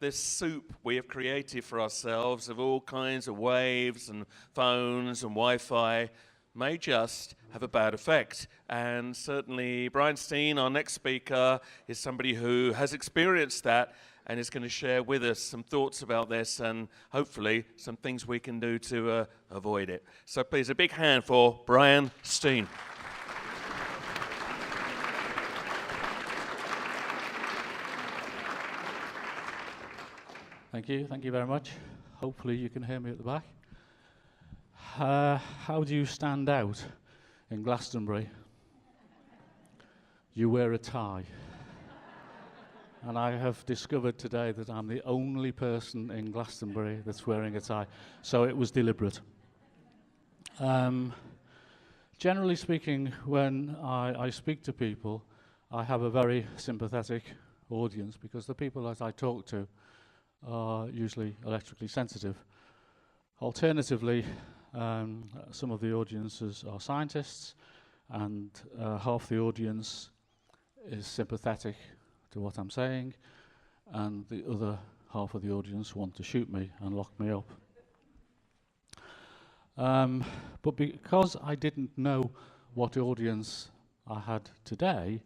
this soup we have created for ourselves of all kinds of waves and phones and Wi-Fi may just have a bad effect. And certainly Brian Stein, our next speaker, is somebody who has experienced that and is going to share with us some thoughts about this and hopefully some things we can do to avoid it. So please, a big hand for Brian Stein. Thank you very much. Hopefully you can hear me at the back. How do you stand out in Glastonbury? You wear a tie. And I have discovered today that I'm the only person in Glastonbury that's wearing a tie. So it was deliberate. Generally speaking, when I speak to people, I have a very sympathetic audience because the people that I talk to are usually electrically sensitive. Alternatively, some of the audiences are scientists, and half the audience is sympathetic to what I'm saying, and the other half of the audience want to shoot me and lock me up. But because I didn't know what audience I had today,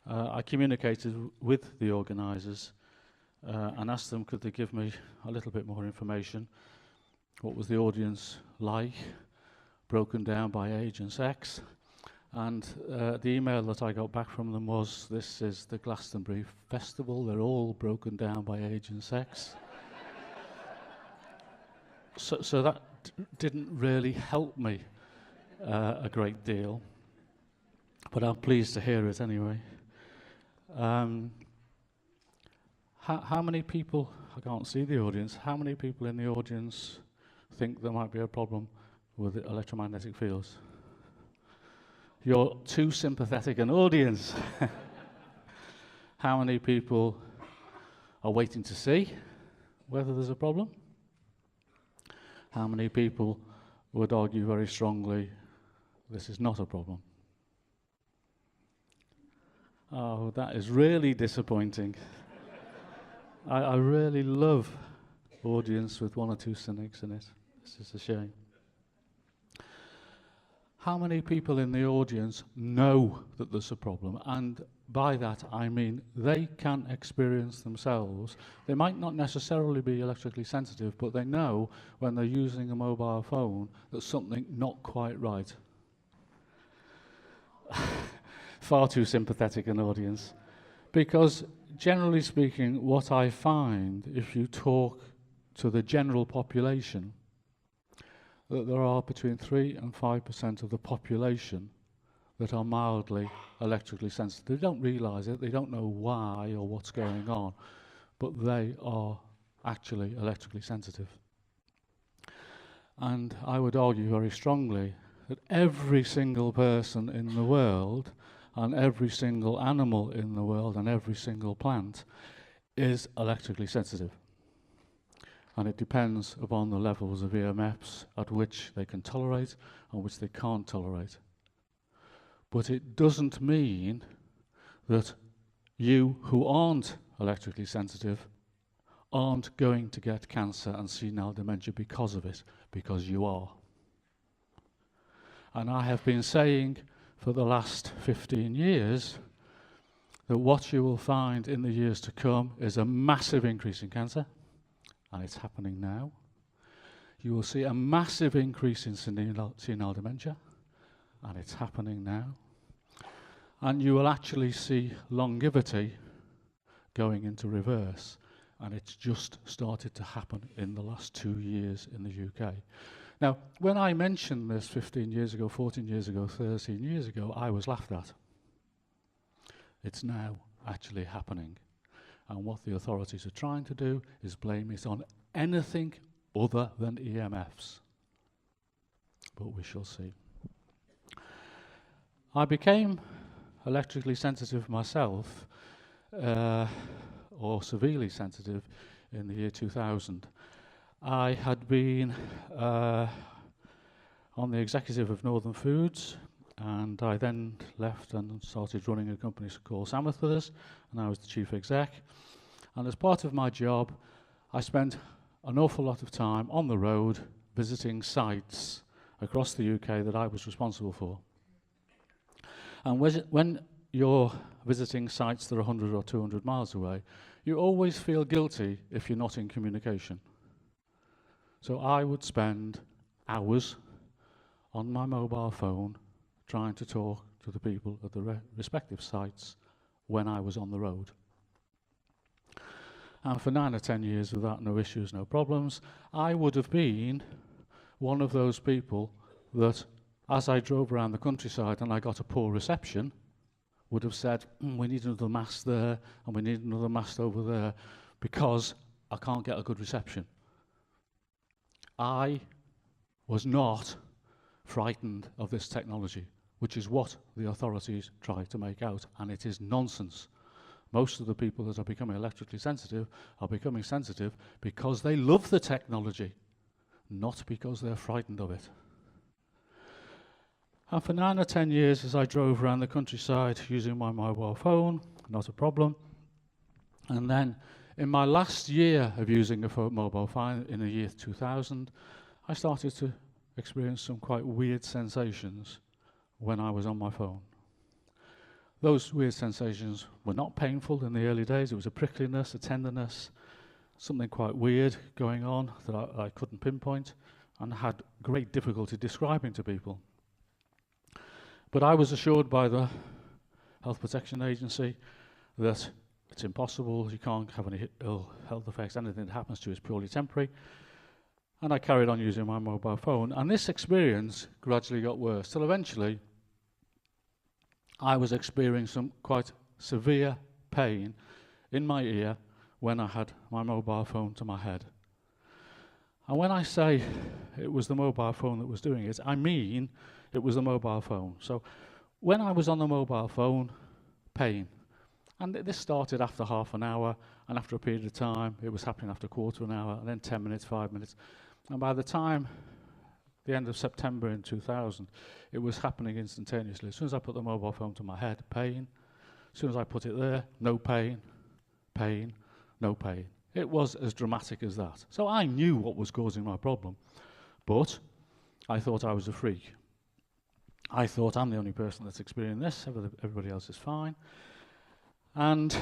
I communicated with the organisers and asked them could they give me a little bit more information. What was the audience like, broken down by age and sex? And the email that I got back from them was, this is the Glastonbury Festival, they're all broken down by age and sex. So that didn't really help me a great deal, but I'm pleased to hear it anyway. How many people, I can't see the audience, how many people in the audience think there might be a problem with the electromagnetic fields? You're too sympathetic an audience. How many people are waiting to see whether there's a problem? How many people would argue very strongly this is not a problem? Oh, that is really disappointing. I really love audience with one or two cynics in it. This is a shame. How many people in the audience know that there's a problem? And by that I mean they can experience themselves. They might not necessarily be electrically sensitive, but they know when they're using a mobile phone there's something not quite right. Far too sympathetic an audience. Because generally speaking, what I find, if you talk to the general population, that there are between 3 and 5% of the population that are mildly electrically sensitive. They don't realise it, they don't know why or what's going on, but they are actually electrically sensitive. And I would argue very strongly that every single person in the world and every single animal in the world and every single plant is electrically sensitive. And it depends upon the levels of EMFs at which they can tolerate and which they can't tolerate. But it doesn't mean that you who aren't electrically sensitive aren't going to get cancer and senile dementia because of it, because you are. And I have been saying for the last 15 years that what you will find in the years to come is a massive increase in cancer, and it's happening now. You will see a massive increase in senile dementia, and it's happening now. And you will actually see longevity going into reverse, and it's just started to happen in the last 2 years in the UK. Now, when I mentioned this 15 years ago, 14 years ago, 13 years ago, I was laughed at. It's now actually happening. And what the authorities are trying to do is blame it on anything other than EMFs. But we shall see. I became electrically sensitive myself, or severely sensitive, in the year 2000. I had been on the executive of Northern Foods, and I then left and started running a company called Samworth Brothers, and I was the chief exec. And as part of my job, I spent an awful lot of time on the road visiting sites across the UK that I was responsible for. And when you're visiting sites that are 100 or 200 miles away, you always feel guilty if you're not in communication. So I would spend hours on my mobile phone trying to talk to the people at the respective sites when I was on the road. And for 9 or 10 years without no issues, no problems, I would have been one of those people that, as I drove around the countryside and I got a poor reception, would have said, we need another mast there and we need another mast over there because I can't get a good reception. I was not frightened of this technology, which is what the authorities try to make out, and it is nonsense. Most of the people that are becoming electrically sensitive are becoming sensitive because they love the technology, not because they're frightened of it. And for 9 or 10 years, as I drove around the countryside using my mobile phone, not a problem. And then in my last year of using a mobile phone, in the year 2000, I started to experience some quite weird sensations when I was on my phone. Those weird sensations were not painful in the early days. It was a prickliness, a tenderness, something quite weird going on that I couldn't pinpoint and had great difficulty describing to people. But I was assured by the Health Protection Agency that it's impossible, you can't have any ill health effects, anything that happens to you is purely temporary. And I carried on using my mobile phone, and this experience gradually got worse, till eventually I was experiencing some quite severe pain in my ear when I had my mobile phone to my head. And when I say it was the mobile phone that was doing it, I mean it was the mobile phone. So when I was on the mobile phone, pain. And this started after half an hour, and after a period of time, it was happening after a quarter of an hour, and then 10 minutes, 5 minutes. And by the time, the end of September in 2000, it was happening instantaneously. As soon as I put the mobile phone to my head, pain. As soon as I put it there, no pain, pain, no pain. It was as dramatic as that. So I knew what was causing my problem, but I thought I was a freak. I thought I'm the only person that's experiencing this, everybody else is fine. And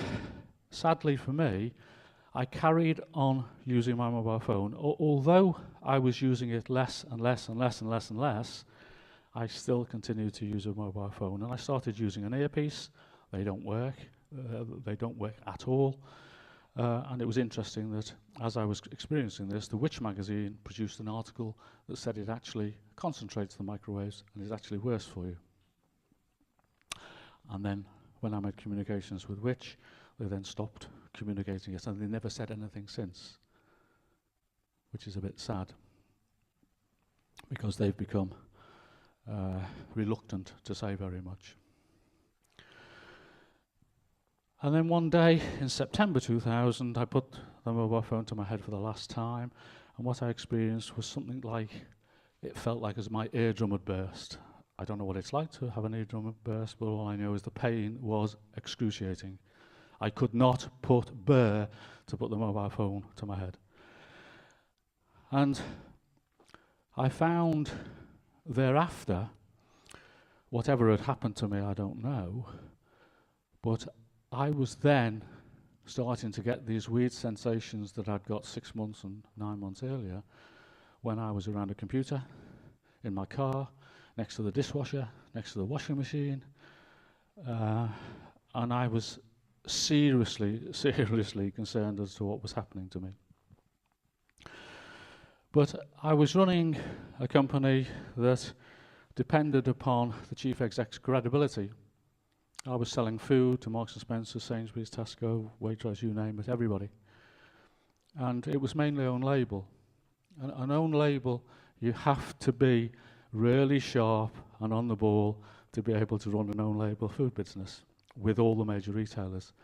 sadly for me, I carried on using my mobile phone. Although I was using it less and less and less and less and less, I still continued to use a mobile phone. And I started using an earpiece. They don't work. They don't work at all. And it was interesting that as I was experiencing this, the Which magazine produced an article that said it actually concentrates the microwaves and is actually worse for you. And then when I made communications with Which, they then stopped communicating it, and they never said anything since, which is a bit sad, because they've become reluctant to say very much. And then one day in September 2000, I put the mobile phone to my head for the last time, and what I experienced was something like, it felt like as my eardrum had burst. I don't know what it's like to have an eardrum burst, but all I know is the pain was excruciating. I could not bear to put the mobile phone to my head. And I found thereafter, whatever had happened to me, I don't know, but I was then starting to get these weird sensations that I'd got 6 months and 9 months earlier when I was around a computer, in my car, next to the dishwasher, next to the washing machine, and I was seriously concerned as to what was happening to me. But I was running a company that depended upon the chief exec's credibility. I was selling food to Marks & Spencer, Sainsbury's, Tesco, Waitrose, you name it, everybody. And it was mainly own label. An own label, you have to be really sharp and on the ball to be able to run an own label food business with all the major retailers.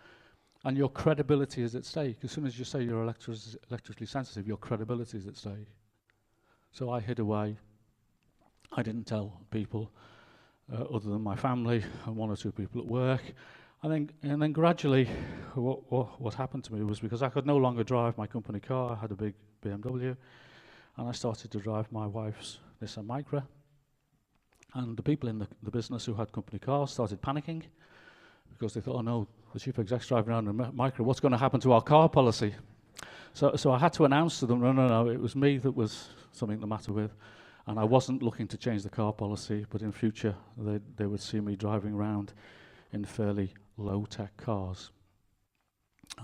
And your credibility is at stake. As soon as you say you're electrically sensitive, your credibility is at stake. So I hid away. I didn't tell people other than my family and 1 or 2 people at work. And then gradually, what happened to me was, because I could no longer drive my company car, I had a big BMW, and I started to drive my wife's Nissan Micra. And the people in the business who had company cars started panicking, because they thought, oh no, the chief exec's driving around in a Micra, what's going to happen to our car policy? So I had to announce to them, no, it was me that was something the matter with, and I wasn't looking to change the car policy, but in future they would see me driving around in fairly low-tech cars.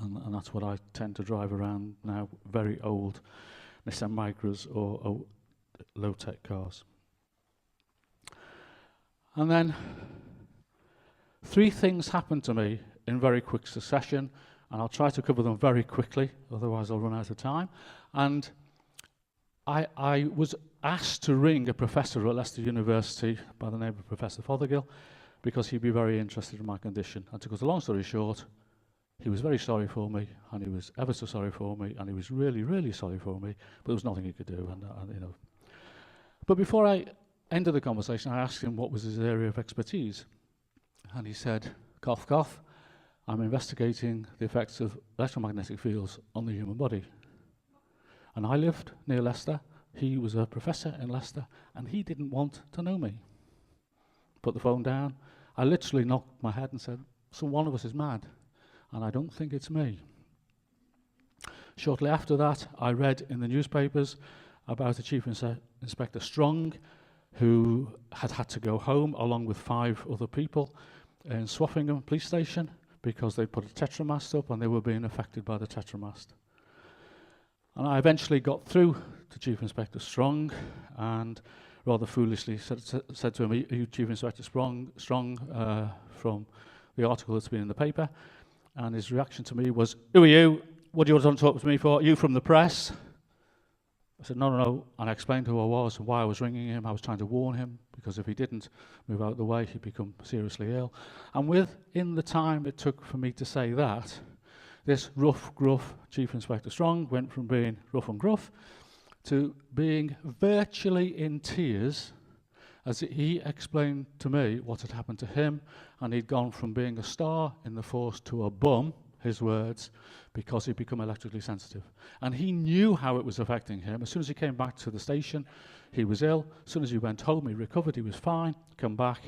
And that's what I tend to drive around now, very old Nissan Micras or low-tech cars. And then 3 things happened to me in very quick succession, and I'll try to cover them very quickly, otherwise I'll run out of time. And I was asked to ring a professor at Leicester University by the name of Professor Fothergill, because he'd be very interested in my condition. And to cut a long story short, he was very sorry for me, and he was ever so sorry for me, and he was really, really sorry for me, but there was nothing he could do. And. But before I ended the conversation, I asked him what was his area of expertise. And he said, cough, cough, I'm investigating the effects of electromagnetic fields on the human body. And I lived near Leicester. He was a professor in Leicester, and he didn't want to know me. Put the phone down. I literally knocked my head and said, so one of us is mad, and I don't think it's me. Shortly after that, I read in the newspapers about a Chief Inspector Strong, who had to go home along with 5 other people in Swaffingham police station because they put a tetramast up and they were being affected by the tetramast. And I eventually got through to Chief Inspector Strong and rather foolishly said to him, are you Chief Inspector Strong from the article that's been in the paper? And his reaction to me was, who are you? What do you want to talk to me for? Are you from the press? I said, no. And I explained who I was and why I was ringing him. I was trying to warn him, because if he didn't move out of the way, he'd become seriously ill. And within the time it took for me to say that, this rough, gruff Chief Inspector Strong went from being rough and gruff to being virtually in tears as he explained to me what had happened to him, and he'd gone from being a star in the force to a bum, his words, because he'd become electrically sensitive. And he knew how it was affecting him. As soon as he came back to the station, he was ill. As soon as he went home, he recovered, he was fine, come back,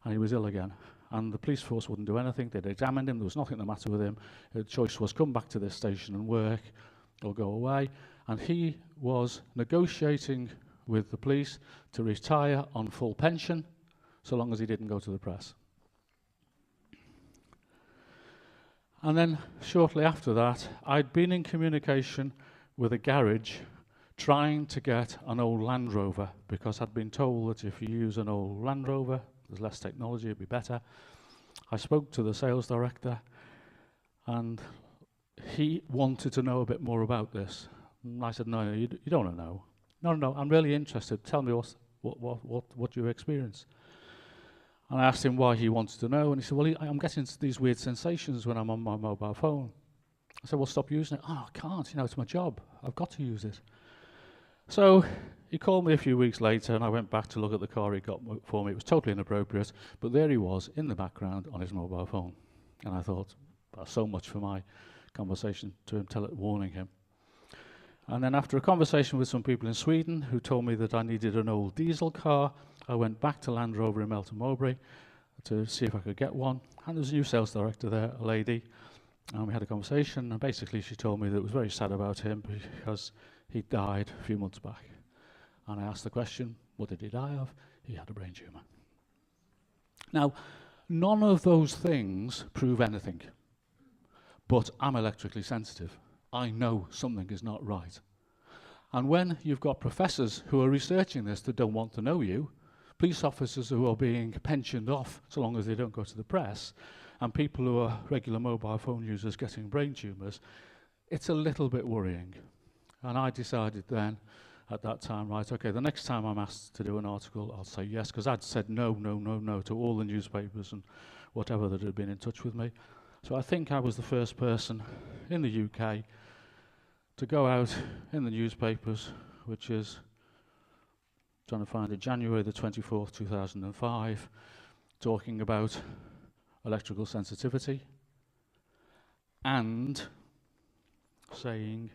and he was ill again. And the police force wouldn't do anything. They'd examined him, there was nothing the matter with him. The choice was come back to this station and work, or go away. And he was negotiating with the police to retire on full pension, so long as he didn't go to the press. And then shortly after that, I'd been in communication with a garage trying to get an old Land Rover, because I'd been told that if you use an old Land Rover, there's less technology, it'd be better. I spoke to the sales director, and he wanted to know a bit more about this. And I said, no, you don't want to know. No, I'm really interested. Tell me what you experience. And I asked him why he wanted to know, and he said, well, I'm getting these weird sensations when I'm on my mobile phone. I said, well, stop using it. Oh, I can't, it's my job. I've got to use it. So he called me a few weeks later, and I went back to look at the car he got for me. It was totally inappropriate, but there he was in the background on his mobile phone. And I thought, that's so much for my conversation to him, warning him. And then after a conversation with some people in Sweden who told me that I needed an old diesel car, I went back to Land Rover in Melton Mowbray to see if I could get one. And there was a new sales director there, a lady, and we had a conversation, and basically she told me that it was very sad about him because he died a few months back. And I asked the question, what did he die of? He had a brain tumour. Now, none of those things prove anything, but I'm electrically sensitive. I know something is not right. And when you've got professors who are researching this that don't want to know you, police officers who are being pensioned off so long as they don't go to the press, and people who are regular mobile phone users getting brain tumours, it's a little bit worrying. And I decided then, at that time, right, okay, the next time I'm asked to do an article, I'll say yes, because I'd said no to all the newspapers and whatever that had been in touch with me. So I think I was the first person in the UK to go out in the newspapers, which is, trying to find it, January the 24th, 2005, talking about electrical sensitivity, and saying,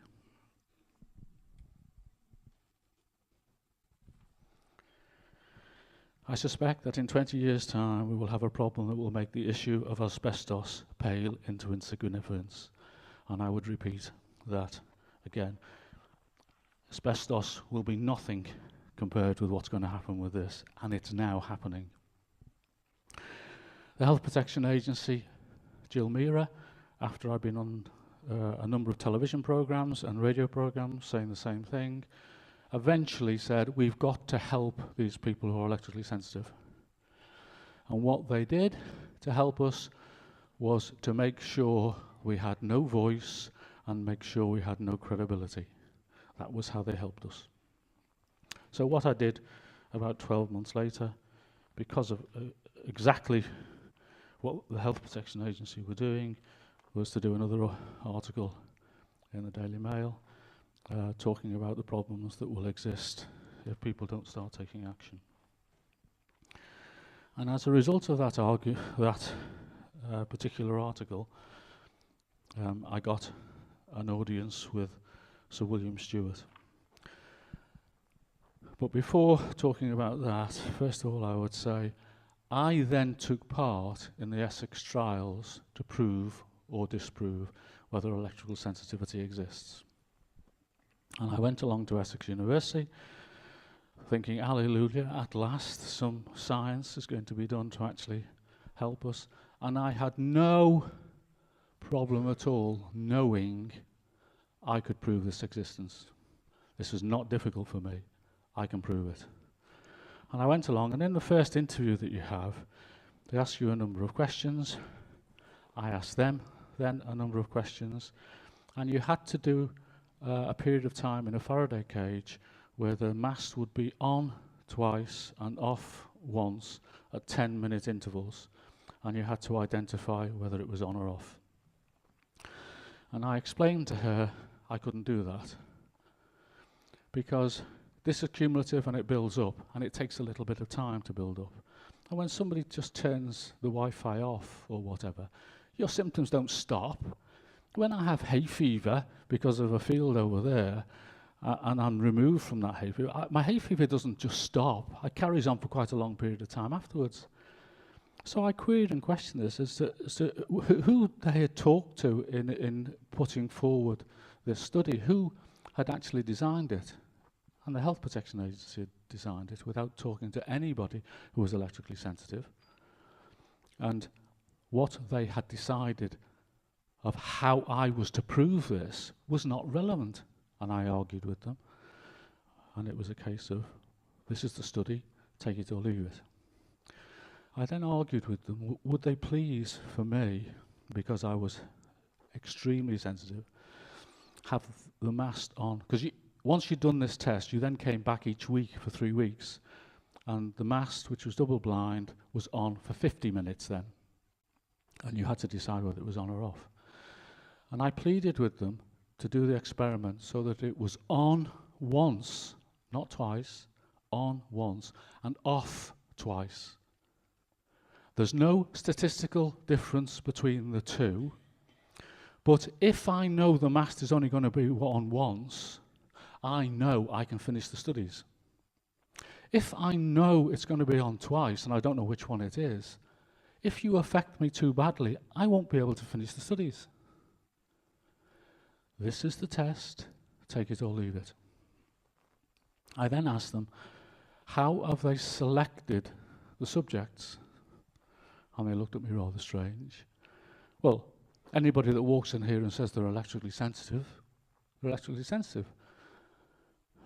I suspect that in 20 years' time we will have a problem that will make the issue of asbestos pale into insignificance. And I would repeat that again. Asbestos will be nothing compared with what's going to happen with this, and it's now happening. The Health Protection Agency, Jill Meara, after I've been on a number of television programs and radio programs saying the same thing, eventually said, we've got to help these people who are electrically sensitive. And what they did to help us was to make sure we had no voice and make sure we had no credibility. That was how they helped us. So what I did about 12 months later, because of exactly what the Health Protection Agency were doing, was to do another article in the Daily Mail talking about the problems that will exist if people don't start taking action. And as a result of that particular article, I got an audience with Sir William Stewart. But before talking about that, first of all I would say, I then took part in the Essex trials to prove or disprove whether electrical sensitivity exists. And I went along to Essex University thinking, hallelujah, at last some science is going to be done to actually help us. And I had no problem at all knowing I could prove this existence. This is not difficult for me. I can prove it. And I went along, and in the first interview that you have, they ask you a number of questions. I asked them then a number of questions, and you had to do a period of time in a Faraday cage where the mast would be on twice and off once at 10-minute intervals, and you had to identify whether it was on or off. And I explained to her I couldn't do that because this is cumulative and it builds up, and it takes a little bit of time to build up. And when somebody just turns the Wi-Fi off or whatever, your symptoms don't stop. When I have hay fever because of a field over there, and I'm removed from that hay fever, my hay fever doesn't just stop. It carries on for quite a long period of time afterwards. So I queried and questioned this as to who they had talked to in putting forward this study, who had actually designed it. And the Health Protection Agency had designed it without talking to anybody who was electrically sensitive. And what they had decided of how I was to prove this was not relevant. And I argued with them. And it was a case of, this is the study, take it or leave it. I then argued with them, would they please, for me, because I was extremely sensitive, have the mast on, because once you'd done this test, you then came back each week for 3 weeks, and the mast, which was double blind, was on for 50 minutes then, and you had to decide whether it was on or off. And I pleaded with them to do the experiment so that it was on once, not twice, on once, and off twice. There's no statistical difference between the two, but if I know the mast is only going to be on once, I know I can finish the studies. If I know it's going to be on twice and I don't know which one it is, if you affect me too badly, I won't be able to finish the studies. This is the test, take it or leave it. I then asked them, how have they selected the subjects? And they looked at me rather strange. Well, anybody that walks in here and says they're electrically sensitive, they're electrically sensitive.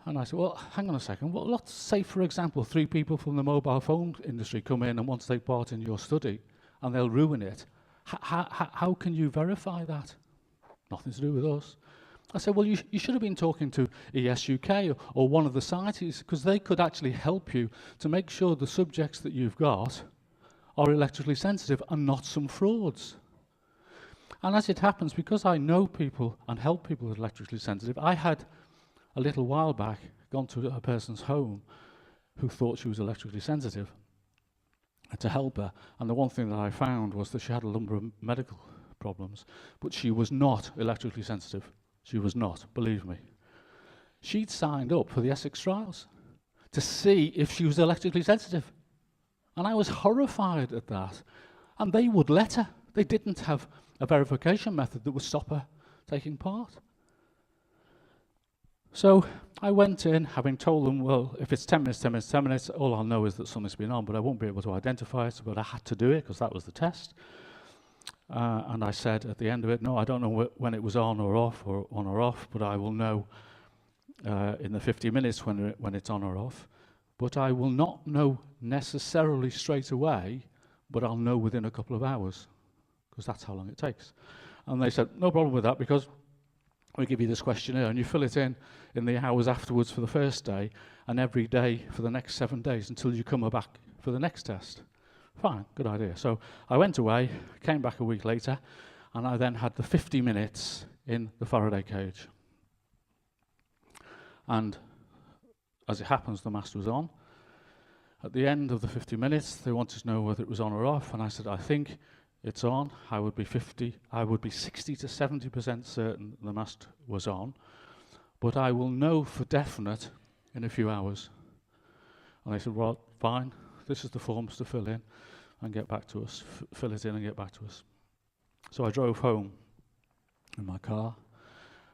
And I said, well, hang on a second. Well, let's say, for example, 3 people from the mobile phone industry come in and want to take part in your study, and they'll ruin it. How can you verify that? Nothing to do with us. I said, well, you should have been talking to ES UK or one of the societies, because they could actually help you to make sure the subjects that you've got are electrically sensitive and not some frauds. And as it happens, because I know people and help people with electrically sensitive, I had a little while back gone to a person's home who thought she was electrically sensitive. to help her. And the one thing that I found was that she had a number of medical problems, but she was not electrically sensitive. She was not, believe me. She'd signed up for the Essex trials to see if she was electrically sensitive. And I was horrified at that. And they would let her. They didn't have a verification method that would stop her taking part. So I went in, having told them, well, if it's 10 minutes, 10 minutes, 10 minutes, all I'll know is that something's been on, but I won't be able to identify it, but I had to do it because that was the test. And I said at the end of it, no, I don't know when it was on or off, or on or off, but I will know in the 50 minutes when it's on or off. But I will not know necessarily straight away, but I'll know within a couple of hours, because that's how long it takes. And they said, no problem with that, because we give you this questionnaire and you fill it in the hours afterwards for the first day, and every day for the next 7 days until you come back for the next test. Fine, good idea. So I went away, came back a week later, and I then had the 50 minutes in the Faraday cage. And as it happens, the mast was on. At the end of the 50 minutes, they wanted to know whether it was on or off, and I said, I think it's on. I would be 60 to 70% certain the mast was on, but I will know for definite in a few hours. And they said, well, fine, this is the forms to fill in and get back to us, fill it in and get back to us. So I drove home in my car,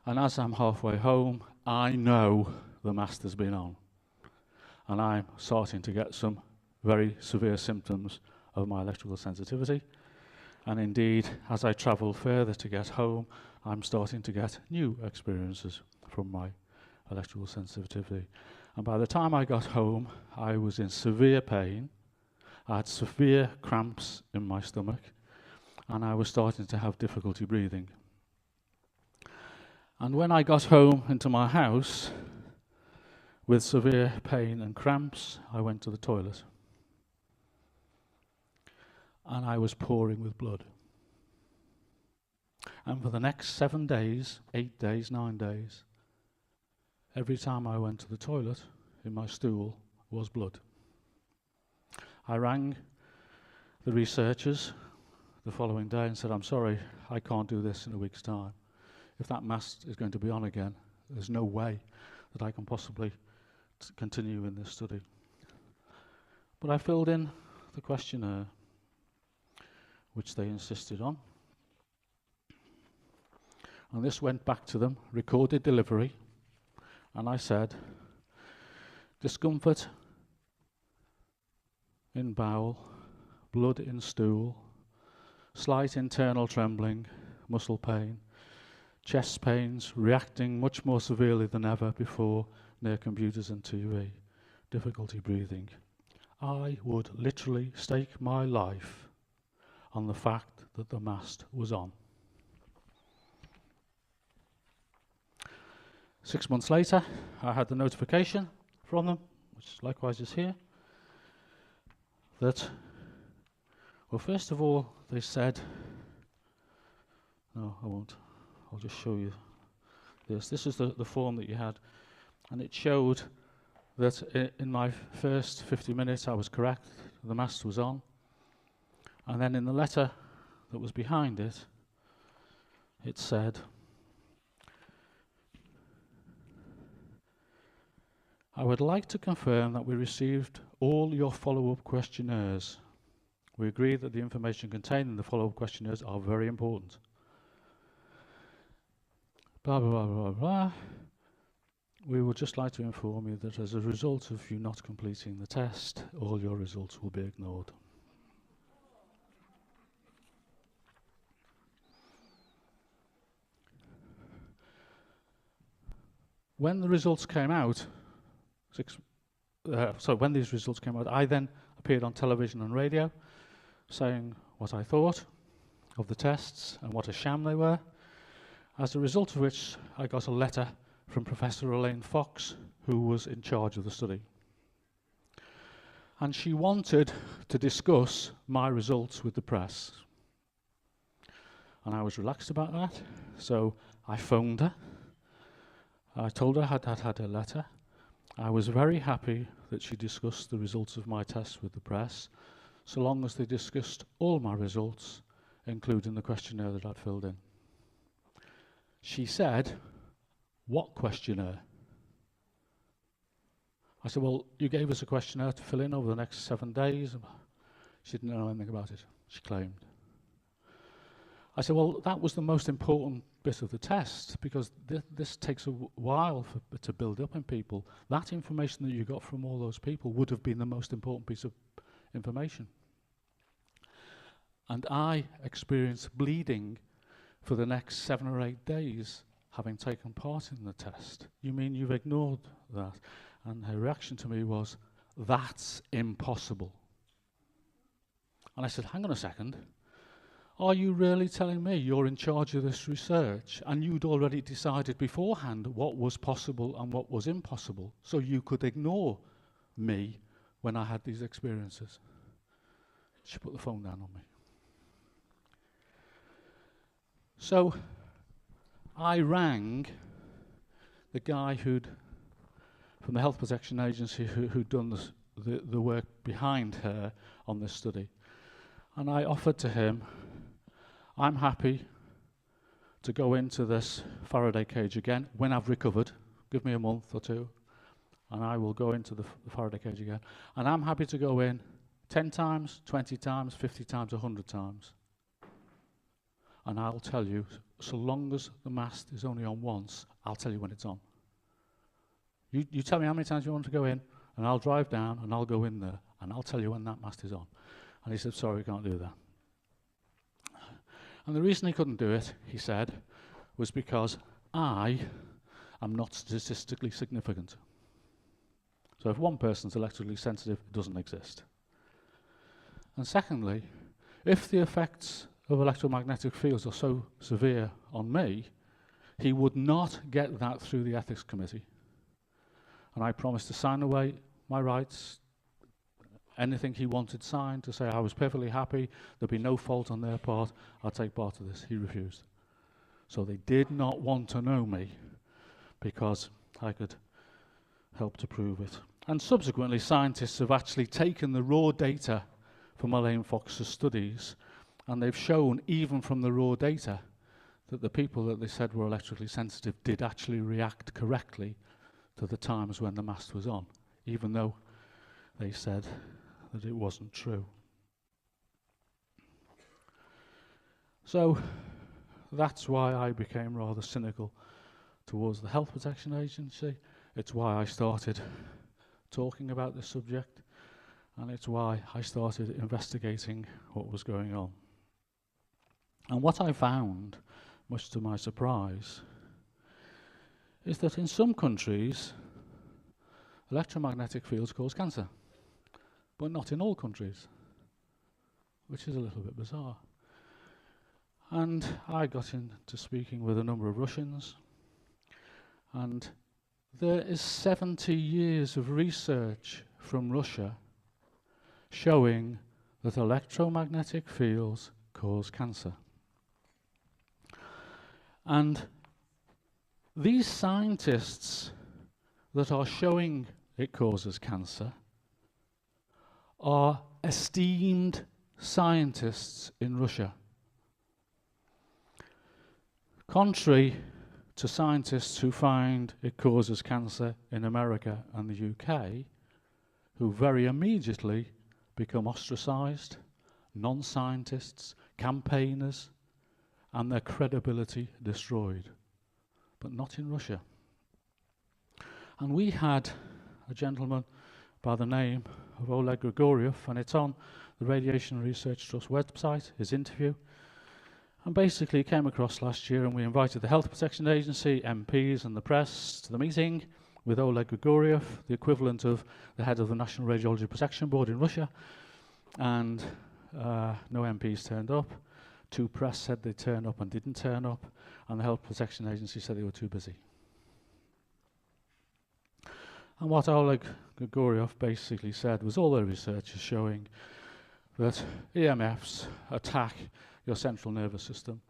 and as I'm halfway home, I know the mast has been on, and I'm starting to get some very severe symptoms of my electrical sensitivity. And indeed, as I travel further to get home, I'm starting to get new experiences from my electrical sensitivity. And by the time I got home, I was in severe pain. I had severe cramps in my stomach, and I was starting to have difficulty breathing. And when I got home into my house with severe pain and cramps, I went to the toilet. And I was pouring with blood. And for the next 7 days, 8 days, 9 days, every time I went to the toilet, in my stool was blood. I rang the researchers the following day and said, I'm sorry, I can't do this in a week's time. If that mast is going to be on again, there's no way that I can possibly continue in this study. But I filled in the questionnaire, which they insisted on. And this went back to them, recorded delivery, and I said, discomfort in bowel, blood in stool, slight internal trembling, muscle pain, chest pains reacting much more severely than ever before near computers and TV, difficulty breathing. I would literally stake my life on the fact that the mast was on. 6 months later, I had the notification from them, which likewise is here, that, well, first of all, they said, no, I won't, I'll just show you this. This is the form that you had, and it showed that in my first 50 minutes I was correct, the mast was on. And then in the letter that was behind it, it said, I would like to confirm that we received all your follow-up questionnaires. We agree that the information contained in the follow-up questionnaires are very important. Blah, blah, blah, blah, blah. We would just like to inform you that as a result of you not completing the test, all your results will be ignored. When the results came out, when these results came out, I then appeared on television and radio saying what I thought of the tests and what a sham they were, as a result of which I got a letter from Professor Elaine Fox, who was in charge of the study. And she wanted to discuss my results with the press. And I was relaxed about that, so I phoned her. I told her I'd had a letter. I was very happy that she discussed the results of my tests with the press. so long as they discussed all my results, including the questionnaire that I'd filled in. She said, "What questionnaire?" I said, "Well, you gave us a questionnaire to fill in over the next 7 days." She didn't know anything about it, she claimed. I said, "Well, that was the most important bit of the test, because this takes a while to build up in people. That information that you got from all those people would have been the most important piece of information." And I experienced bleeding for the next 7 or 8 days, having taken part in the test. "You mean you've ignored that?" And her reaction to me was, "That's impossible." And I said, "Hang on a second. Are you really telling me you're in charge of this research and you'd already decided beforehand what was possible and what was impossible, so you could ignore me when I had these experiences?" She put the phone down on me. So I rang the guy from the Health Protection Agency who'd done the work behind her on this study. And I offered to him, "I'm happy to go into this Faraday cage again when I've recovered. Give me a month or 2, and I will go into the Faraday cage again. And I'm happy to go in 10 times, 20 times, 50 times, 100 times. And I'll tell you, so long as the mast is only on once, I'll tell you when it's on. You tell me how many times you want to go in, and I'll drive down, and I'll go in there, and I'll tell you when that mast is on." And he said, "Sorry, we can't do that." And the reason he couldn't do it, he said, was because I am not statistically significant. So if one person's electrically sensitive, it doesn't exist. And secondly, if the effects of electromagnetic fields are so severe on me, he would not get that through the ethics committee. And I promised to sign away my rights, anything he wanted signed, to say I was perfectly happy, there'd be no fault on their part, I'd take part of this. He refused. So they did not want to know me because I could help to prove it. And subsequently, scientists have actually taken the raw data from Elaine Fox's studies, and they've shown, even from the raw data, that the people that they said were electrically sensitive did actually react correctly to the times when the mast was on, even though they said that it wasn't true. So that's why I became rather cynical towards the Health Protection Agency. It's why I started talking about this subject, and it's why I started investigating what was going on. And what I found, much to my surprise, is that in some countries, electromagnetic fields cause cancer, but not in all countries, which is a little bit bizarre. And I got into speaking with a number of Russians, and there is 70 years of research from Russia showing that electromagnetic fields cause cancer. And these scientists that are showing it causes cancer are esteemed scientists in Russia. Contrary to scientists who find it causes cancer in America and the UK, who very immediately become ostracized, non-scientists, campaigners, and their credibility destroyed. But not in Russia. And we had a gentleman by the name of Oleg Grigoriev, and it's on the Radiation Research Trust website, his interview. And basically he came across last year, and we invited the Health Protection Agency, MPs and the press to the meeting with Oleg Grigoriev, the equivalent of the head of the National Radiology Protection Board in Russia. And no MPs turned up. 2 press said they'd turn up and didn't turn up, and the Health Protection Agency said they were too busy. And what Oleg Grigoriev basically said was all the research is showing that EMFs attack your central nervous system,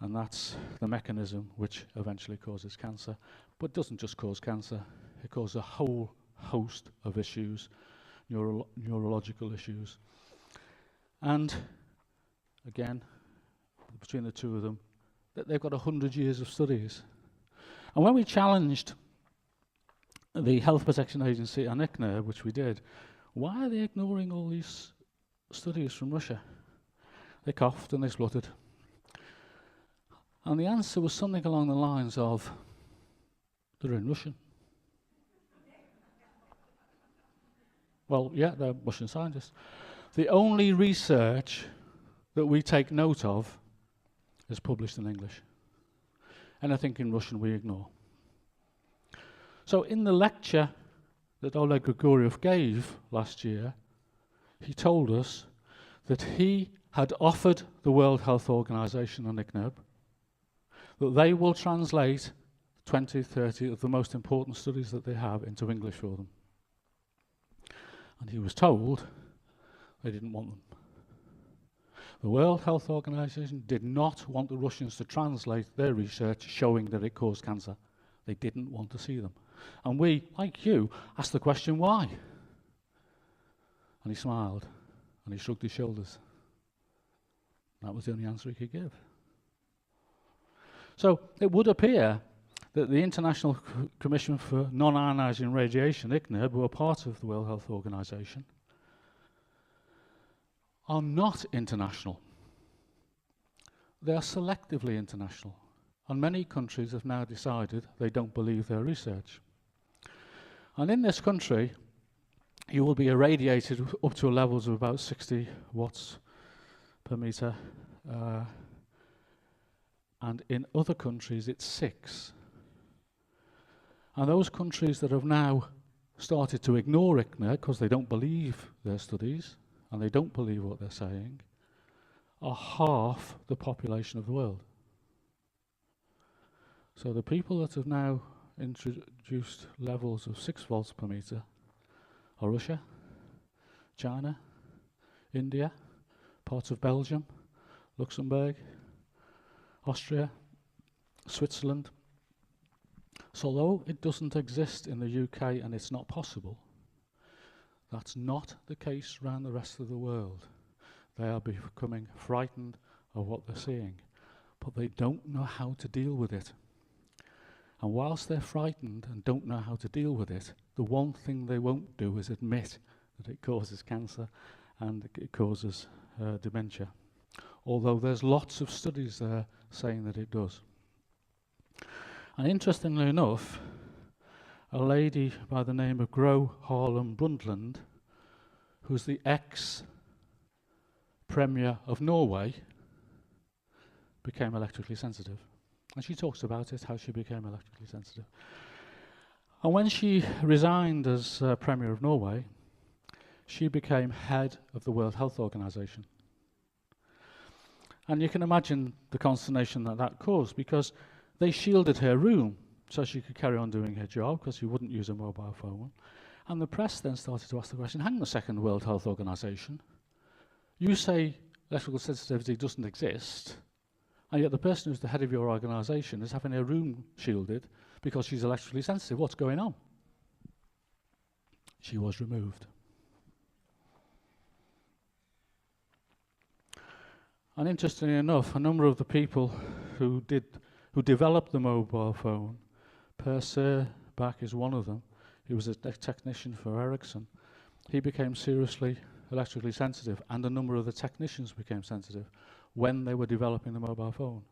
and that's the mechanism which eventually causes cancer. But it doesn't just cause cancer, it causes a whole host of issues, neurological issues. And again, between the two of them, that they've got 100 years of studies. And when we challenged the Health Protection Agency and ICNIRB, which we did, why are they ignoring all these studies from Russia? They coughed and they spluttered. And the answer was something along the lines of, they're in Russian. Well, yeah, they're Russian scientists. The only research that we take note of is published in English. Anything in Russian we ignore. So in the lecture that Oleg Grigoriev gave last year, he told us that he had offered the World Health Organization and ICNIRB that they will translate 20, 30 of the most important studies that they have into English for them. And he was told they didn't want them. The World Health Organization did not want the Russians to translate their research showing that it caused cancer. They didn't want to see them. And we, like you, asked the question, why? And he smiled, and he shrugged his shoulders. That was the only answer he could give. So it would appear that the International Commission for Non-Ionizing Radiation, ICNIRB, who are part of the World Health Organization, are not international. They are selectively international. And many countries have now decided they don't believe their research. And in this country, you will be irradiated up to levels of about 60 watts per meter. And in other countries, it's 6. And those countries that have now started to ignore ICNIRB because they don't believe their studies and they don't believe what they're saying are half the population of the world. So the people that have now introduced levels of 6 volts per meter are Russia, China, India, parts of Belgium, Luxembourg, Austria, Switzerland. So although it doesn't exist in the UK and it's not possible, that's not the case around the rest of the world. They are becoming frightened of what they're seeing, but they don't know how to deal with it. And whilst they're frightened and don't know how to deal with it, the one thing they won't do is admit that it causes cancer and it causes dementia. Although there's lots of studies there saying that it does. And interestingly enough, a lady by the name of Gro Harlem Brundtland, who's the ex-premier of Norway, became electrically sensitive. And she talks about it, how she became electrically sensitive. And when she resigned as Premier of Norway, she became head of the World Health Organization. And you can imagine the consternation that that caused, because they shielded her room so she could carry on doing her job, because she wouldn't use a mobile phone. And the press then started to ask the question, hang on a second, World Health Organization, you say electrical sensitivity doesn't exist, and yet the person who's the head of your organization is having her room shielded because she's electrically sensitive. What's going on? She was removed. And interestingly enough, a number of the people who developed the mobile phone, Per Bach is one of them. He was a technician for Ericsson. He became seriously electrically sensitive, and a number of the technicians became sensitive when they were developing the mobile phone.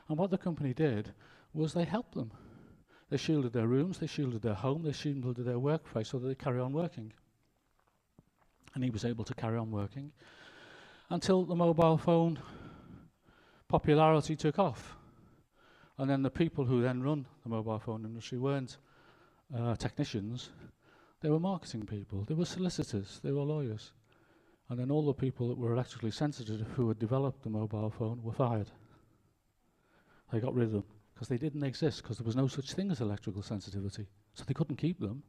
And what the company did was they helped them. They shielded their rooms, they shielded their home, they shielded their workplace so that they carry on working. And he was able to carry on working until the mobile phone popularity took off. And then the people who then run the mobile phone industry weren't technicians, they were marketing people, they were solicitors, they were lawyers. And then all the people that were electrically sensitive who had developed the mobile phone were fired. They got rid of them because they didn't exist, because there was no such thing as electrical sensitivity. So they couldn't keep them.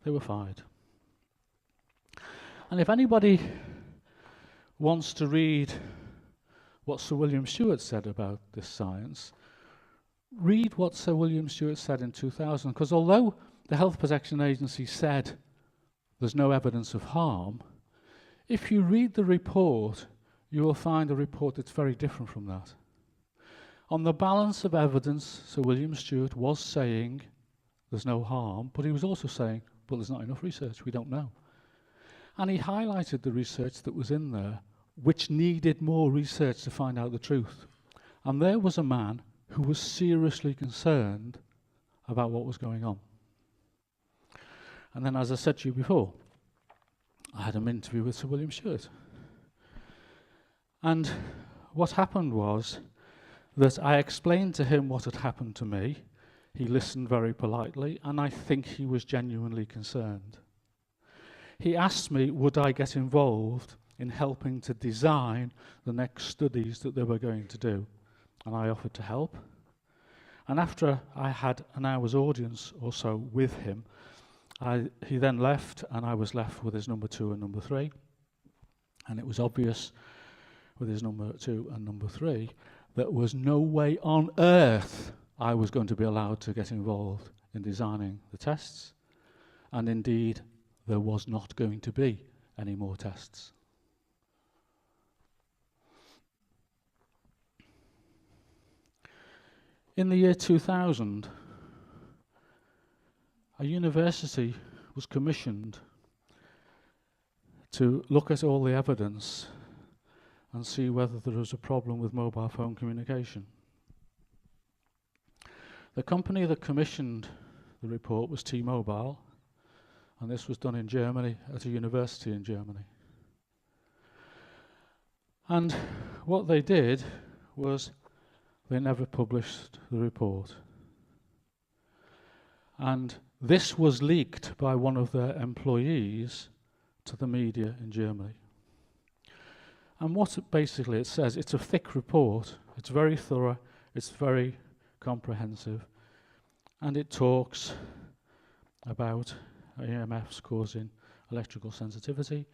They were fired. And if anybody wants to read what Sir William Stewart said about this science, read what Sir William Stewart said in 2000, because although the Health Protection Agency said there's no evidence of harm, If you read the report, you will find a report that's very different from that. On the balance of evidence, Sir William Stewart was saying there's no harm, but he was also saying, well, there's not enough research, we don't know. And he highlighted the research that was in there, which needed more research to find out the truth. And there was a man who was seriously concerned about what was going on. And then, as I said to you before, I had an interview with Sir William Stewart. And what happened was that I explained to him what had happened to me. He listened very politely, and I think he was genuinely concerned. He asked me, would I get involved in helping to design the next studies that they were going to do? And I offered to help. And after I had an hour's audience or so with him, he then left, and I was left with his number 2 and number 3. And it was obvious with his number 2 and number 3 that there was no way on earth I was going to be allowed to get involved in designing the tests. And indeed, there was not going to be any more tests. In the year 2000, a university was commissioned to look at all the evidence and see whether there was a problem with mobile phone communication. The company that commissioned the report was T-Mobile, and this was done in Germany, at a university in Germany. And what they did was they never published the report. And this was leaked by one of their employees to the media in Germany. And what basically it says, it's a thick report, it's very thorough, it's very comprehensive, and it talks about EMFs causing electrical sensitivity.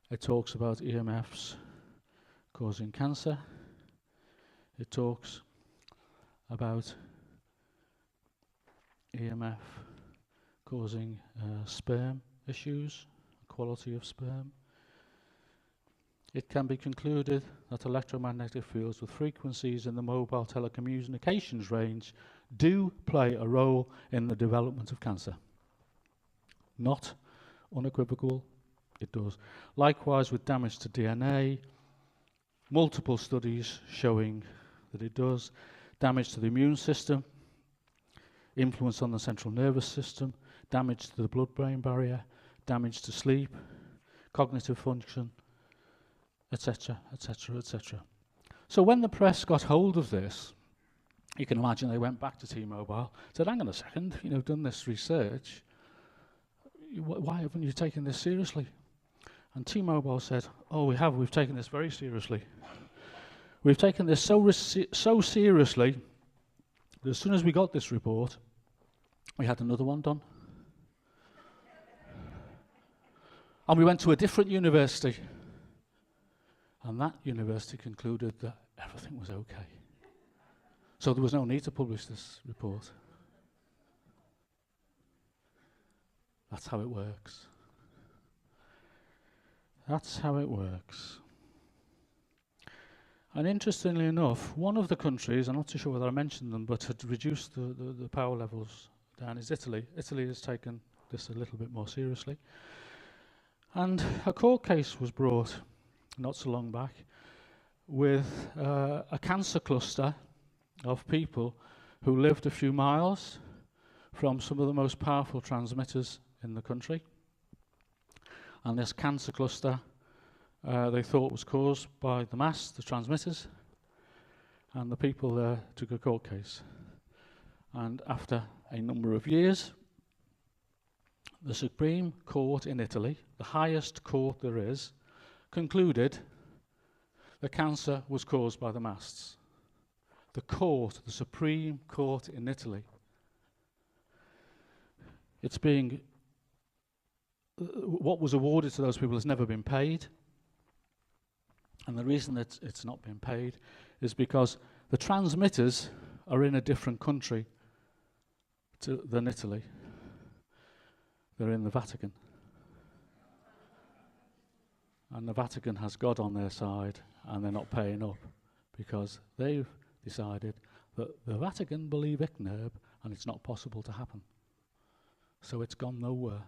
It talks about EMFs causing cancer. It talks about EMF causing sperm issues, quality of sperm. It can be concluded that electromagnetic fields with frequencies in the mobile telecommunications range do play a role in the development of cancer. Not unequivocal, it does. Likewise with damage to DNA, multiple studies showing that it does. Damage to the immune system, influence on the central nervous system, damage to the blood-brain barrier, damage to sleep, cognitive function, etc., etc., etc. So when the press got hold of this, you can imagine they went back to T-Mobile, said, hang on a second, done this research, why haven't you taken this seriously? And T-Mobile said, oh, we've taken this very seriously. We've taken this so seriously that as soon as we got this report, we had another one done. And we went to a different university. And that university concluded that everything was okay. So there was no need to publish this report. That's how it works. That's how it works. And interestingly enough, one of the countries, I'm not too sure whether I mentioned them, but had reduced the power levels down, is Italy. Italy has taken this a little bit more seriously. And a court case was brought not so long back with a cancer cluster of people who lived a few miles from some of the most powerful transmitters in the country. And this cancer cluster they thought was caused by the masts, the transmitters, and the people there took a court case. And after a number of years, the Supreme Court in Italy, the highest court there is, concluded the cancer was caused by the masts. The court, the Supreme Court in Italy. It's being, what was awarded to those people has never been paid. And the reason that it's not been paid is because the transmitters are in a different country than Italy. They're in the Vatican. and the Vatican has God on their side, and they're not paying up because they've decided that the Vatican believe ICNIRP and it's not possible to happen. So it's gone nowhere.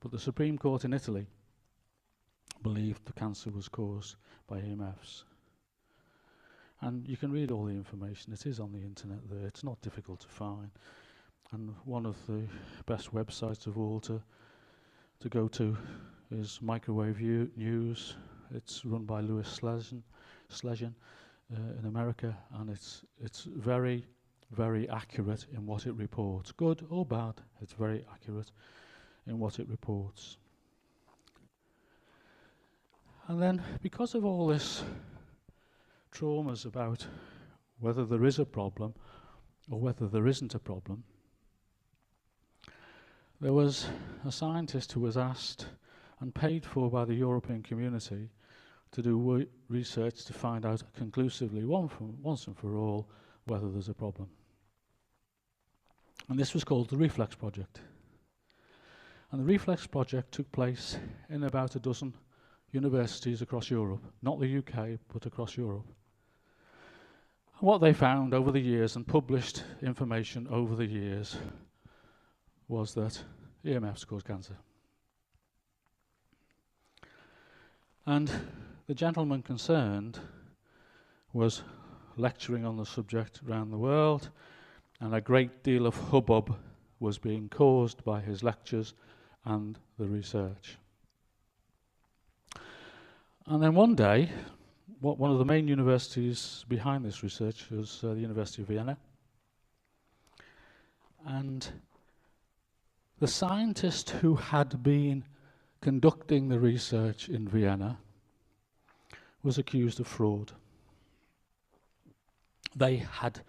But the Supreme Court in Italy believed the cancer was caused by EMFs. And you can read all the information. It is on the internet there. It's not difficult to find. And one of the best websites of all to go to is Microwave News. It's run by Louis Slezhan in America, and it's very, very accurate in what it reports. Good or bad, it's very accurate in what it reports. And then, because of all this traumas about whether there is a problem or whether there isn't a problem, there was a scientist who was asked and paid for by the European community to do research to find out conclusively, once and for all, whether there's a problem. And this was called the Reflex Project. And the Reflex Project took place in about a dozen universities across Europe, not the UK, but across Europe. And what they found over the years, and published information over the years, was that EMFs cause cancer. And the gentleman concerned was lecturing on the subject around the world, and a great deal of hubbub was being caused by his lectures and the research. And then one day, one of the main universities behind this research was the University of Vienna. And the scientist who had been conducting the research in Vienna was accused of fraud. They had,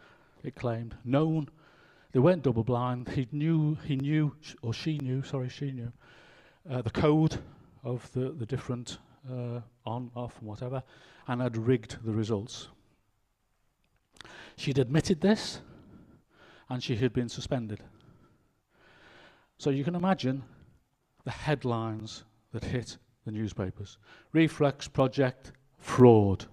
it claimed, known, they weren't double blind, she knew the code of the different on, off, and whatever, and had rigged the results. She'd admitted this, and she had been suspended. So you can imagine the headlines that hit the newspapers. Reflex Project, fraud.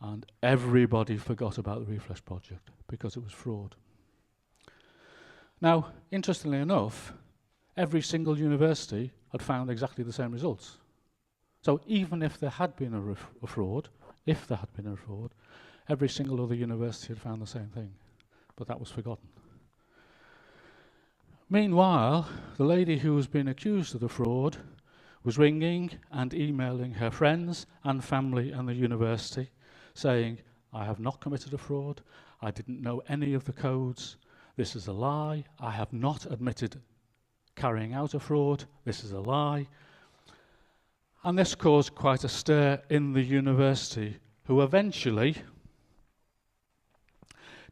And everybody forgot about the Reflex Project because it was fraud. Now, interestingly enough, every single university had found exactly the same results. So even if there had been a fraud, every single other university had found the same thing. But that was forgotten. Meanwhile, the lady who was being accused of the fraud was ringing and emailing her friends and family and the university saying, I have not committed a fraud, I didn't know any of the codes, this is a lie, I have not admitted carrying out a fraud, this is a lie. And this caused quite a stir in the university, who eventually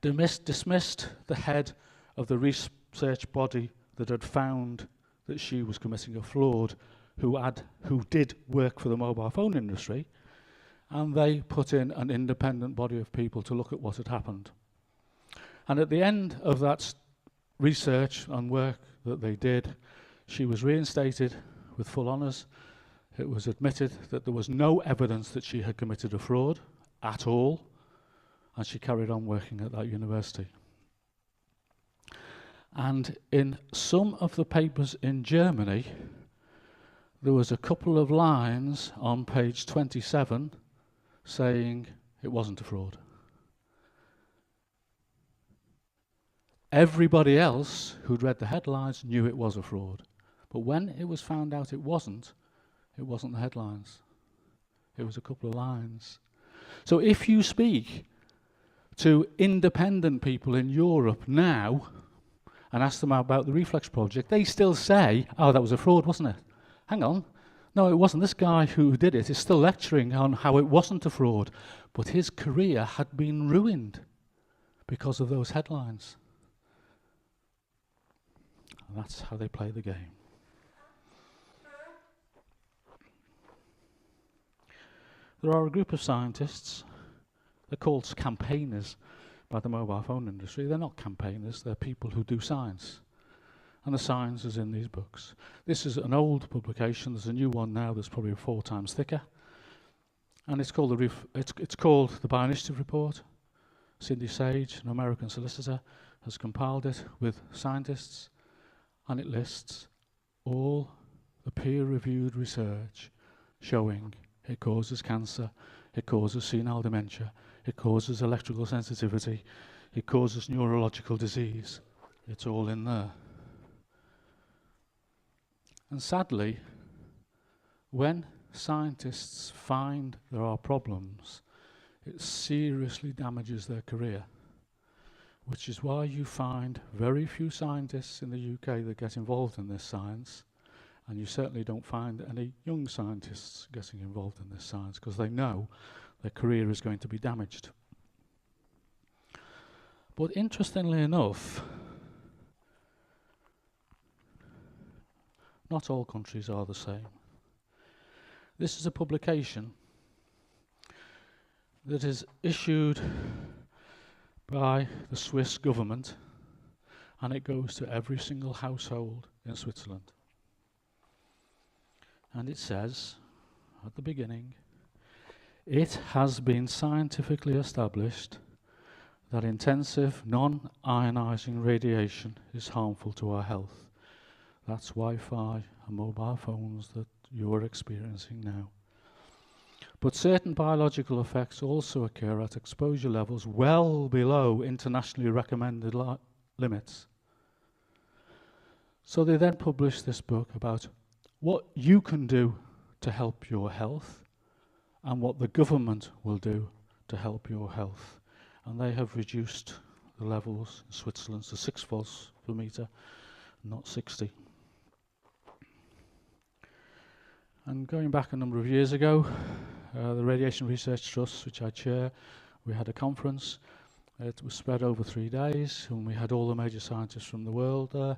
dismissed the head of the research body that had found that she was committing a fraud, who did work for the mobile phone industry, and they put in an independent body of people to look at what had happened. And at the end of that research and work that they did, she was reinstated with full honours. It was admitted that there was no evidence that she had committed a fraud at all, and she carried on working at that university. And in some of the papers in Germany, there was a couple of lines on page 27 saying it wasn't a fraud. Everybody else who'd read the headlines knew it was a fraud. But when it was found out it wasn't the headlines. It was a couple of lines. So if you speak to independent people in Europe now and ask them about the Reflex Project, they still say, oh, that was a fraud, wasn't it? Hang on. No, it wasn't. This guy who did it is still lecturing on how it wasn't a fraud, but his career had been ruined because of those headlines. And that's how they play the game. There are a group of scientists, they're called campaigners by the mobile phone industry. They're not campaigners, they're people who do science. And the science is in these books. This is an old publication. There's a new one now that's probably 4 times thicker. And it's called it's called the Bioinitiative Report. Cindy Sage, an American solicitor, has compiled it with scientists, and it lists all the peer-reviewed research showing it causes cancer, it causes senile dementia, it causes electrical sensitivity, it causes neurological disease. It's all in there. And sadly, when scientists find there are problems, it seriously damages their career, which is why you find very few scientists in the UK that get involved in this science, and you certainly don't find any young scientists getting involved in this science because they know their career is going to be damaged. But interestingly enough, not all countries are the same. This is a publication that is issued by the Swiss government, and it goes to every single household in Switzerland. And it says, at the beginning, it has been scientifically established that intensive non-ionizing radiation is harmful to our health. That's Wi-Fi and mobile phones that you're experiencing now. But certain biological effects also occur at exposure levels well below internationally recommended limits. So they then published this book about what you can do to help your health and what the government will do to help your health. And they have reduced the levels in Switzerland to 6 volts per meter, not 60. And going back a number of years ago, the Radiation Research Trust, which I chair, we had a conference. It was spread over 3 days, and we had all the major scientists from the world there,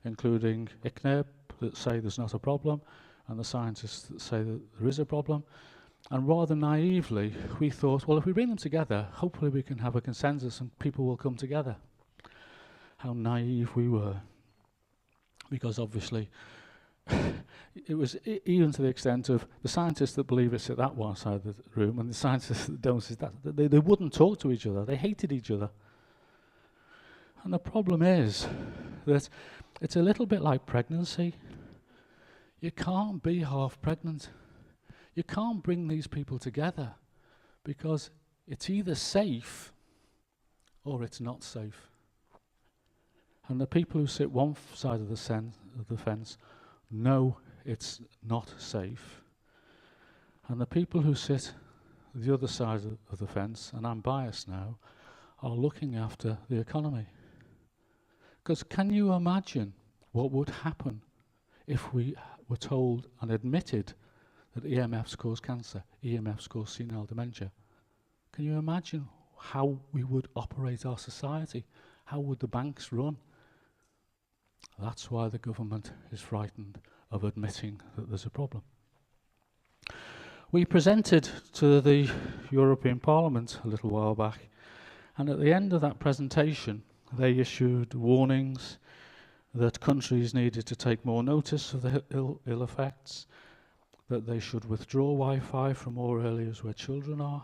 including ICNIRP, that say there's not a problem, and the scientists that say that there is a problem. And rather naively, we thought, well, if we bring them together, hopefully we can have a consensus and people will come together. How naive we were. Because obviously, it was even to the extent of the scientists that believe it sit that one side of the room and the scientists that don't sit that. They wouldn't talk to each other. They hated each other. And the problem is that it's a little bit like pregnancy. You can't be half pregnant. You can't bring these people together because it's either safe or it's not safe. And the people who sit one side of the fence know it's not safe. And the people who sit the other side of the fence, and I'm biased now, are looking after the economy. Because can you imagine what would happen if we were told and admitted that EMFs cause cancer, EMFs cause senile dementia? Can you imagine how we would operate our society? How would the banks run? That's why the government is frightened of admitting that there's a problem. We presented to the European Parliament a little while back, and at the end of that presentation, they issued warnings that countries needed to take more notice of the ill effects, that they should withdraw Wi-Fi from all areas where children are,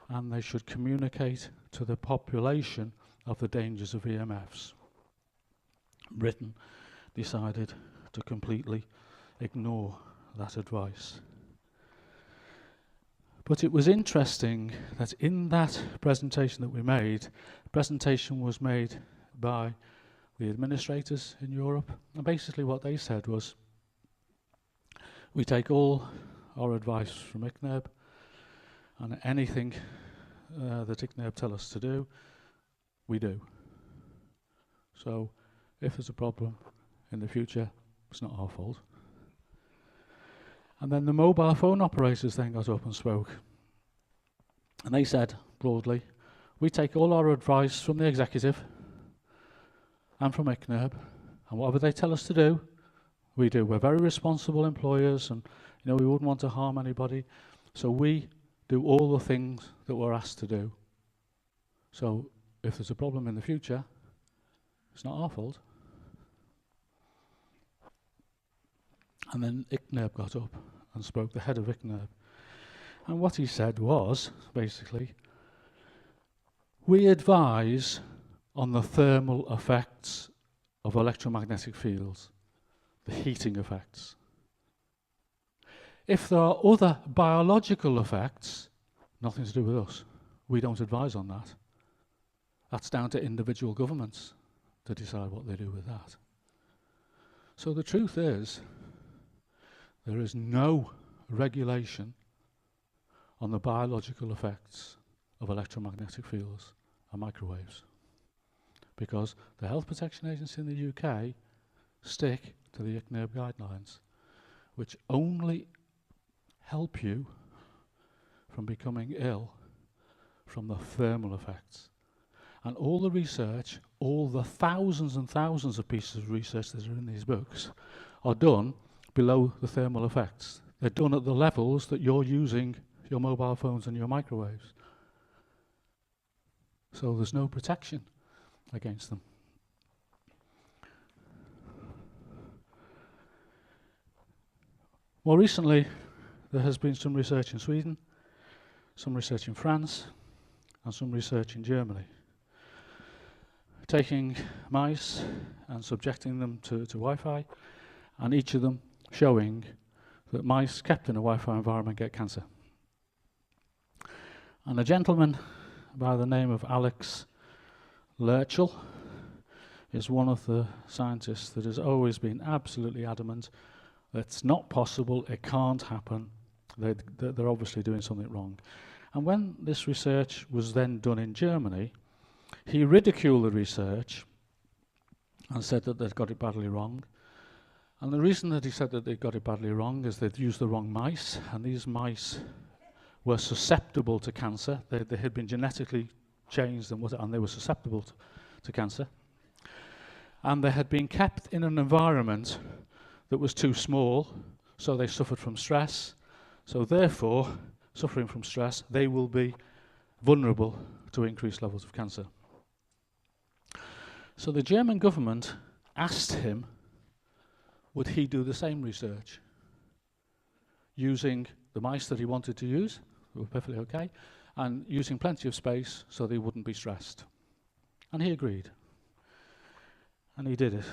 and they should communicate to the population of the dangers of EMFs. Britain decided to completely ignore that advice. But it was interesting that in that presentation that we made, the presentation was made by the administrators in Europe, and basically what they said was, we take all our advice from ICNIRP, and anything that ICNIRP tell us to do, we do. So if there's a problem in the future, it's not our fault. And then the mobile phone operators then got up and spoke. And they said, broadly, we take all our advice from the executive and from ICNIRP, and whatever they tell us to do, we do. We're very responsible employers, and we wouldn't want to harm anybody, so we do all the things that we're asked to do. So if there's a problem in the future, it's not our fault. And then ICNIRP got up and spoke, the head of ICNIRP. And what he said was, basically, we advise on the thermal effects of electromagnetic fields, the heating effects. If there are other biological effects, nothing to do with us. We don't advise on that. That's down to individual governments to decide what they do with that. So the truth is, there is no regulation on the biological effects of electromagnetic fields and microwaves, because the Health Protection Agency in the UK stick to the ICNIRP guidelines, which only help you from becoming ill from the thermal effects. And all the research, all the thousands and thousands of pieces of research that are in these books, are done below the thermal effects. They're done at the levels that you're using your mobile phones and your microwaves. So there's no protection against them. More recently, there has been some research in Sweden, some research in France, and some research in Germany, taking mice and subjecting them to Wi-Fi, and each of them showing that mice kept in a Wi-Fi environment get cancer. And a gentleman by the name of Alex Lerchel is one of the scientists that has always been absolutely adamant that it's not possible, it can't happen, they're obviously doing something wrong. And when this research was then done in Germany, he ridiculed the research and said that they'd got it badly wrong. And the reason that he said that they got it badly wrong is they'd used the wrong mice, and these mice were susceptible to cancer. They had been genetically changed and they were susceptible to cancer. And they had been kept in an environment that was too small, so they suffered from stress. So therefore, suffering from stress, they will be vulnerable to increased levels of cancer. So the German government asked him, would he do the same research using the mice that he wanted to use, who were perfectly okay, and using plenty of space so they wouldn't be stressed. And he agreed. And he did it.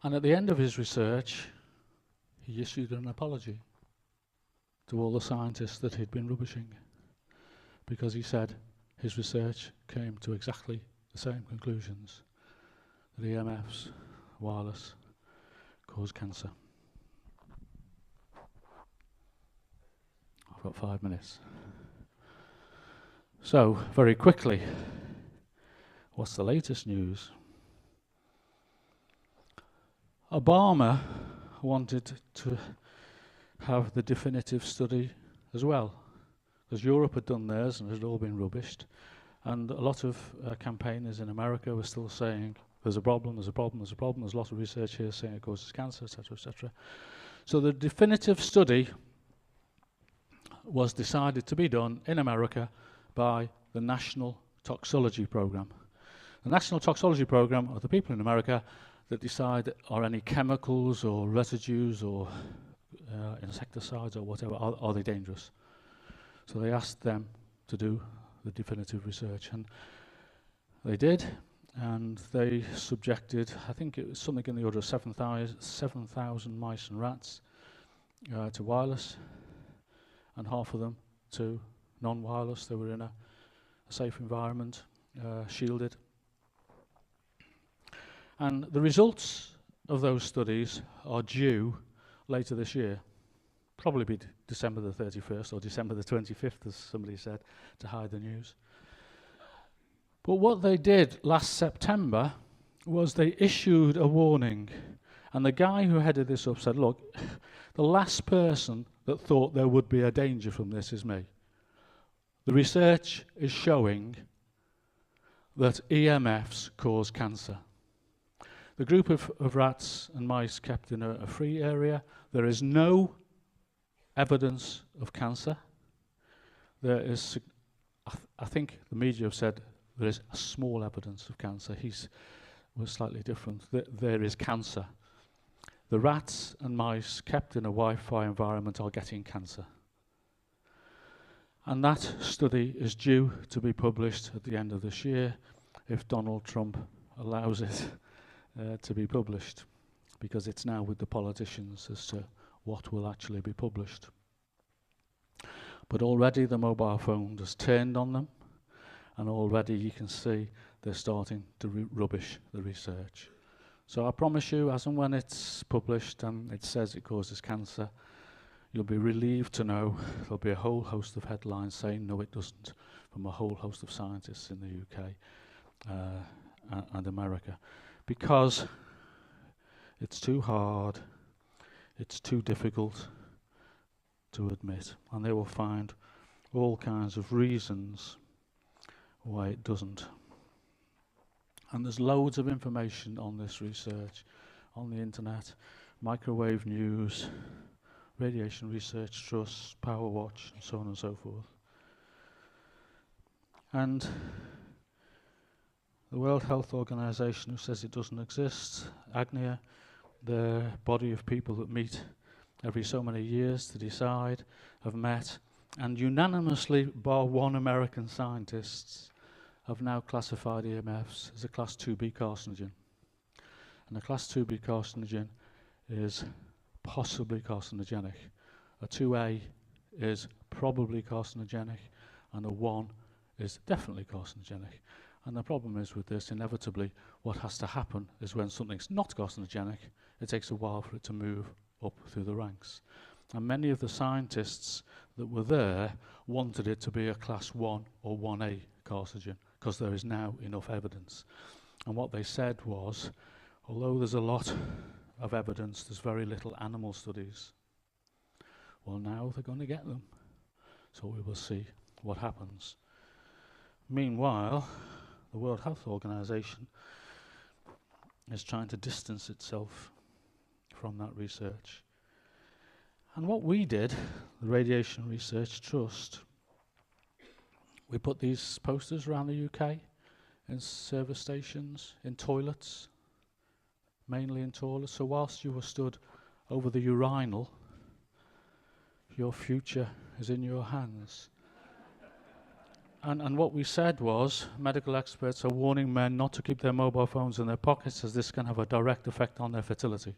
And at the end of his research, he issued an apology to all the scientists that he'd been rubbishing, because he said his research came to exactly the same conclusions, that EMFs, wireless, cause cancer. I've got 5 minutes. So, very quickly, what's the latest news? Obama wanted to have the definitive study as well, because Europe had done theirs and it had all been rubbished, and a lot of campaigners in America were still saying there's a problem, there's a problem, there's a problem, there's a lot of research here saying it causes cancer, etc., etc. So the definitive study was decided to be done in America by the National Toxicology Program. The National Toxicology Program are the people in America that decide are any chemicals or residues or insecticides or whatever, are they dangerous? So they asked them to do the definitive research, and they did, and they subjected, I think it was something in the order of 7,000 mice and rats to wireless, and half of them to non-wireless. They were in a safe environment, shielded. And the results of those studies are due later this year. Probably be December the 31st or December the 25th, as somebody said, to hide the news. But what they did last September was they issued a warning. And the guy who headed this up said, look, the last person that thought there would be a danger from this is me. The research is showing that EMFs cause cancer. The group of rats and mice kept in a free area, there is no evidence of cancer. There is, I think the media have said, there is a small evidence of cancer. was slightly different. There is cancer. The rats and mice kept in a Wi-Fi environment are getting cancer. And that study is due to be published at the end of this year if Donald Trump allows it to be published, because it's now with the politicians as to what will actually be published. But already the mobile phone has turned on them, and already you can see they're starting to rubbish the research. So I promise you, as and when it's published and it says it causes cancer, you'll be relieved to know there'll be a whole host of headlines saying no it doesn't, from a whole host of scientists in the UK and America, because it's too hard, it's too difficult to admit, and they will find all kinds of reasons why it doesn't. And there's loads of information on this research on the internet, Microwave News, Radiation Research Trust, PowerWatch, and so on and so forth. And the World Health Organization, who says it doesn't exist, AGNIA, the body of people that meet every so many years to decide, have met, and unanimously, bar one American scientist, have now classified EMFs as a Class 2B carcinogen. And a Class 2B carcinogen is possibly carcinogenic. A 2A is probably carcinogenic, and a 1 is definitely carcinogenic. And the problem is with this, inevitably, what has to happen is when something's not carcinogenic, it takes a while for it to move up through the ranks. And many of the scientists that were there wanted it to be a Class 1 or 1A carcinogen, because there is now enough evidence. And what they said was, although there's a lot of evidence, there's very little animal studies. Well, now they're going to get them. So we will see what happens. Meanwhile, the World Health Organization is trying to distance itself from that research. And what we did, the Radiation Research Trust, we put these posters around the UK in service stations, in toilets, mainly in toilets. So whilst you were stood over the urinal, your future is in your hands. And what we said was, medical experts are warning men not to keep their mobile phones in their pockets, as this can have a direct effect on their fertility.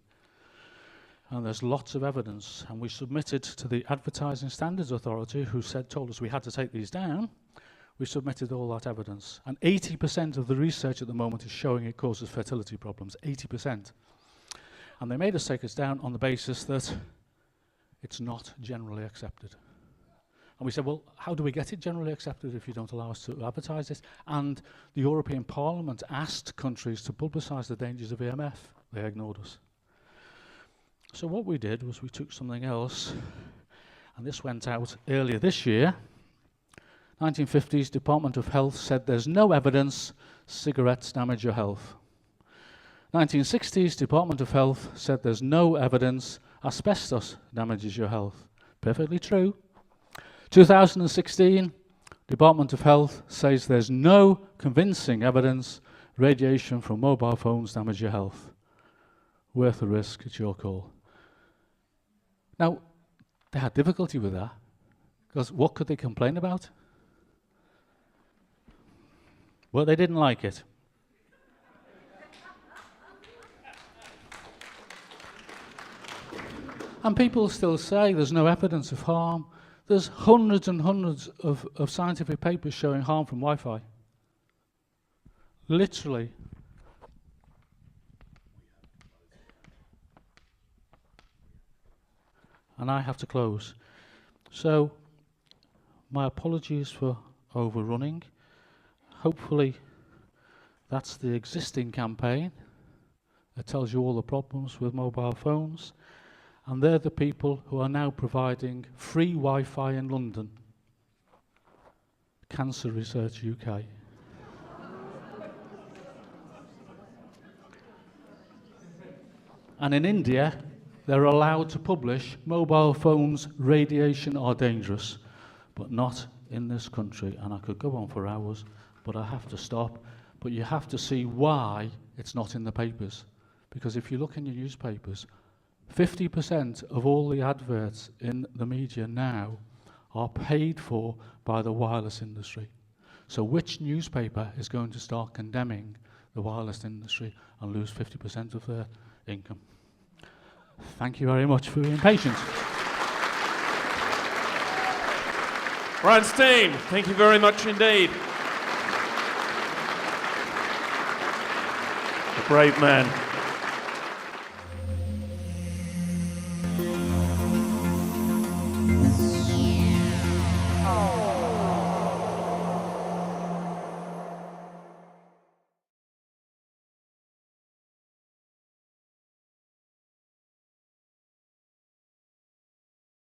And there's lots of evidence, and we submitted to the Advertising Standards Authority, who told us we had to take these down. We submitted all that evidence, and 80% of the research at the moment is showing it causes fertility problems, 80%. And they made us take us down on the basis that it's not generally accepted. And we said, well, how do we get it generally accepted if you don't allow us to advertise this? And the European Parliament asked countries to publicise the dangers of EMF. They ignored us. So what we did was we took something else, and this went out earlier this year. 1950s, Department of Health said there's no evidence cigarettes damage your health. 1960s, Department of Health said there's no evidence asbestos damages your health. Perfectly true. 2016, Department of Health says there's no convincing evidence radiation from mobile phones damage your health. Worth the risk, it's your call. Now, they had difficulty with that, because what could they complain about? Well, they didn't like it. And people still say there's no evidence of harm. There's hundreds and hundreds of scientific papers showing harm from Wi-Fi. Literally. And I have to close. So, my apologies for overrunning. Hopefully, that's the existing campaign. It tells you all the problems with mobile phones. And they're the people who are now providing free Wi-Fi in London. Cancer Research UK. And in India, they're allowed to publish mobile phones, radiation are dangerous, but not in this country. And I could go on for hours, but I have to stop. But you have to see why it's not in the papers. Because if you look in your newspapers, 50% of all the adverts in the media now are paid for by the wireless industry. So which newspaper is going to start condemning the wireless industry and lose 50% of their income? Thank you very much for being patient. Brian Stein, thank you very much indeed. A brave man. Oh.